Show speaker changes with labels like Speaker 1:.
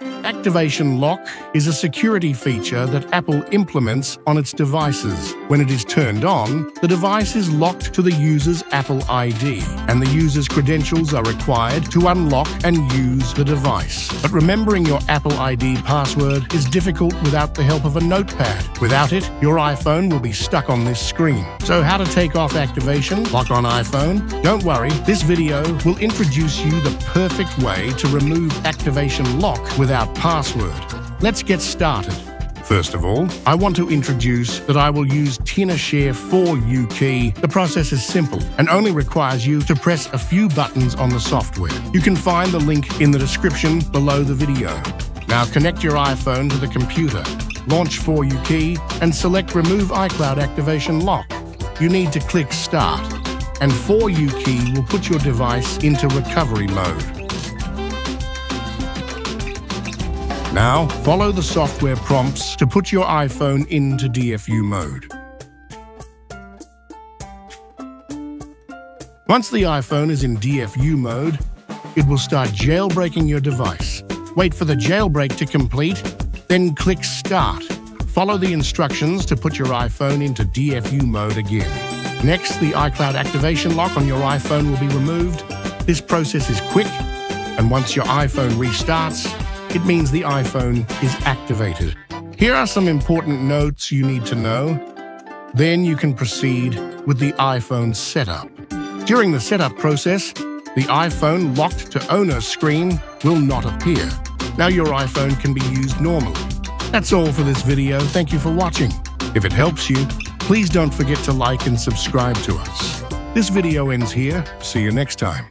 Speaker 1: Activation Lock is a security feature that Apple implements on its devices. When it is turned on, the device is locked to the user's Apple ID, and the user's credentials are required to unlock and use the device. But remembering your Apple ID password is difficult without the help of a notepad. Without it, your iPhone will be stuck on this screen. So how to take off Activation Lock on iPhone? Don't worry, this video will introduce you the perfect way to remove Activation Lock without password. Let's get started. First of all, I want to introduce that I will use TinaShare 4U key. The process is simple and only requires you to press a few buttons on the software. You can find the link in the description below the video. Now connect your iPhone to the computer, launch 4U key, and select Remove iCloud Activation Lock. You need to click Start, and 4U key will put your device into recovery mode. Now, follow the software prompts to put your iPhone into DFU mode. Once the iPhone is in DFU mode, it will start jailbreaking your device. Wait for the jailbreak to complete, then click Start. Follow the instructions to put your iPhone into DFU mode again. Next, the iCloud Activation Lock on your iPhone will be removed. This process is quick, and once your iPhone restarts, it means the iPhone is activated. Here are some important notes you need to know. Then you can proceed with the iPhone setup. During the setup process, the iPhone locked to owner screen will not appear. Now your iPhone can be used normally. That's all for this video. Thank you for watching. If it helps you, please don't forget to like and subscribe to us. This video ends here. See you next time.